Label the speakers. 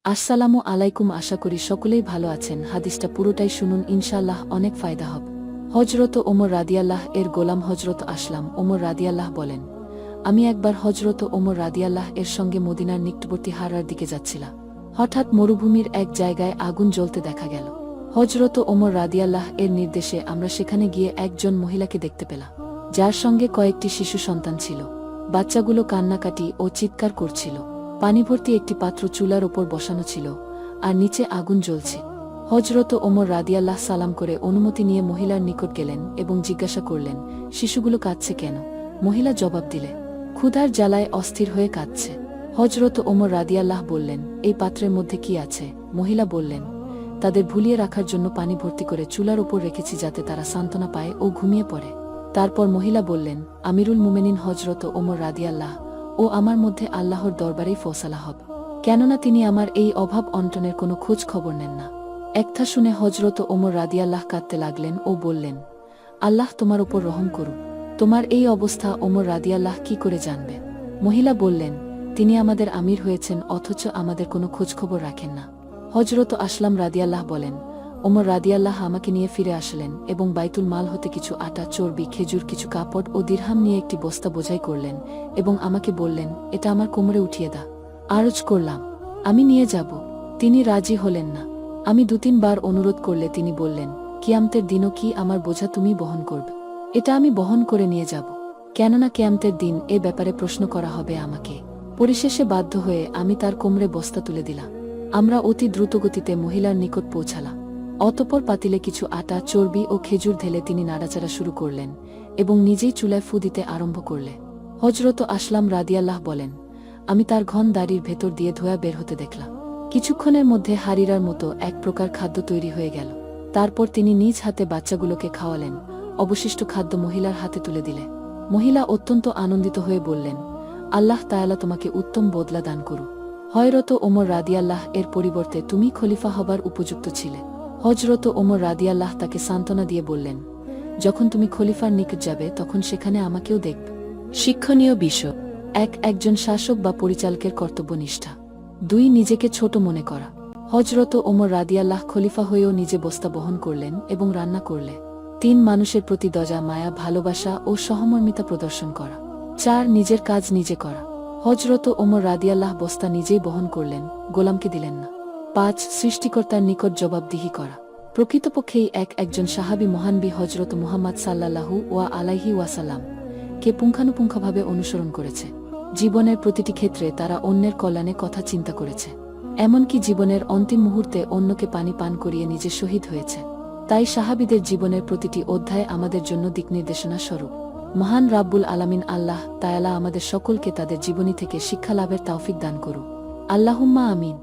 Speaker 1: আসসালামু আলাইকুম। আশা করি সকলেই ভালো আছেন। হাদিসটা পুরোটাই শুনুন, ইনশাআল্লাহ অনেক ফায়দা হবে। হজরত ওমর রাদিয়াল্লাহ এর গোলাম হজরত আসলাম ওমর রাদিয়াল্লাহ বলেন, আমি একবার হজরত ওমর রাদিয়াল্লাহ এর সঙ্গে মদিনার নিকটবর্তী হারার দিকে যাচ্ছিলাম। হঠাৎ মরুভূমির এক জায়গায় আগুন জ্বলতে দেখা গেল। হজরত ওমর রাদিয়াল্লাহ এর নির্দেশে আমরা সেখানে গিয়ে একজন মহিলাকে দেখতে পেলাম, যার সঙ্গে কয়েকটি শিশু সন্তান ছিল। বাচ্চাগুলো কান্নাকাটি ও চিৎকার করছিল। পানি ভর্তি একটি পাত্র চুলার ওপর বসানো ছিল, আর নিচে আগুন জ্বলছে। হজরত ওমর রাদিয়াল্লাহ সালাম করে অনুমতি নিয়ে মহিলার নিকট গেলেন এবং জিজ্ঞাসা করলেন, শিশুগুলো কাঁদছে কেন? মহিলা জবাব দিলে, ক্ষুধার জ্বালায় অস্থির হয়ে কাঁদছে। হজরত ওমর রাদিয়াল্লাহ বললেন, এই পাত্রের মধ্যে কি আছে? মহিলা বললেন, তাদের ভুলিয়ে রাখার জন্য পানি ভর্তি করে চুলার ওপর রেখেছি, যাতে তারা সান্ত্বনা পায় ও ঘুমিয়ে পড়ে। তারপর মহিলা বললেন, আমিরুল মুমিনিন হজরত ওমর রাদিয়াল্লাহ ও আমার মধ্যে আল্লাহর দরবারেই ফয়সালা হবে, কেননা তিনি আমার এই অভাব অনটনের কোনো খোঁজ খবর নেন না। একথা শুনে হজরত ওমর রাদিয়াল্লাহ কাঁদতে লাগলেন ও বললেন, আল্লাহ তোমার ওপর রহম করুন। তোমার এই অবস্থা ওমর রাদিয়াল্লাহ কি করে জানবে? মহিলা বললেন, তিনি আমাদের আমির হয়েছেন, অথচ আমাদের কোনো খোঁজখবর রাখেন না। হজরত আসলাম রাদিয়াল্লাহ বলেন, ওমর রাদিয়াল্লাহ আমাকে নিয়ে ফিরে আসলেন এবং বাইতুল মাল হতে কিছু আটা, চর্বি, খেজুর, কিছু কাপড় ও দিরহাম নিয়ে একটি বস্তা বোঝাই করলেন এবং আমাকে বললেন, এটা আমার কোমরে উঠিয়ে দা। আরজ করলাম, আমি নিয়ে যাব। তিনি রাজি হলেন না। আমি 2-3 বার অনুরোধ করলে তিনি বললেন, কিয়ামতের দিনও কি আমার বোঝা তুমি বহন করবে? এটা আমি বহন করে নিয়ে যাব, কেননা কিয়ামতের দিন এ ব্যাপারে প্রশ্ন করা হবে আমাকে। পরিশেষে বাধ্য হয়ে আমি তার কোমরে বস্তা তুলে দিলাম। আমরা অতি দ্রুতগতিতে মহিলার নিকট পৌঁছালাম। অতঃপর পাতিলে কিছু আটা, চর্বি ও খেজুর ঢেলে তিনি নাড়াচাড়া শুরু করলেন এবং নিজেই চুলায় ফু দিতে আরম্ভ করলে। হজরত আসলাম রাদিয়াল্লাহ বলেন, আমি তার ঘন দাড়ির ভেতর দিয়ে ধোঁয়া বের হতে দেখলাম। কিছুক্ষণের মধ্যে হারিরার মতো এক প্রকার খাদ্য তৈরি হয়ে গেল। তারপর তিনি নিজ হাতে বাচ্চাগুলোকে খাওয়ালেন। অবশিষ্ট খাদ্য মহিলার হাতে তুলে দিলে। মহিলা অত্যন্ত আনন্দিত হয়ে বললেন, আল্লাহ তাআলা তোমাকে উত্তম বদলা দান করুক। হযরত ওমর রাদিয়াল্লাহ এর পরিবর্তে তুমি খলিফা হবার উপযুক্ত ছিলে। হযরত ওমর রাদিয়াল্লাহ তাকে সান্ত্বনা দিয়ে বললেন, যখন তুমি খলিফার নিকট যাবে তখন সেখানে আমাকেও দেখবে। শিক্ষণীয় বিষয়: একজন শাসক বা পরিচালকের কর্তব্যনিষ্ঠা। 2, নিজেকে ছোট মনে করা। হযরত ওমর রাদিয়াল্লাহ খলিফা হয়েও নিজে বস্তা বহন করলেন এবং রান্না করলে। 3, মানুষের প্রতি দয়া, মায়া, ভালোবাসা ও সহমর্মিতা প্রদর্শন করা। 4, নিজের কাজ নিজে করা। হযরত ওমর রাদিয়াল্লাহ বস্তা নিজেই বহন করলেন, গোলামকে দিলেন না। 5, সৃষ্টিকর্তার নিকট জবাবদিহি করা। প্রকৃতপক্ষেই একজন সাহাবী মহানবী হযরত মুহাম্মদ সাল্লাল্লাহু আলাইহি ওয়াসাল্লাম কে পুঙ্খানুপুঙ্খভাবে অনুসরণ করেছে। জীবনের প্রতিটি ক্ষেত্রে তারা অন্যের কল্যাণে কথা চিন্তা করেছে। এমনকি জীবনের অন্তিম মুহূর্তে অন্যকে পানি পান করিয়ে নিজে শহীদ হয়েছে। তাই সাহাবীদের জীবনের প্রতিটি অধ্যায় আমাদের জন্য দিকনির্দেশনা স্বরূপ। মহান রাব্বুল আলামিন আল্লাহ তাআলা আমাদের সকলকে তাদের জীবনী থেকে শিক্ষা লাভের তৌফিক দান করুন। আল্লাহুম্মা আমিন।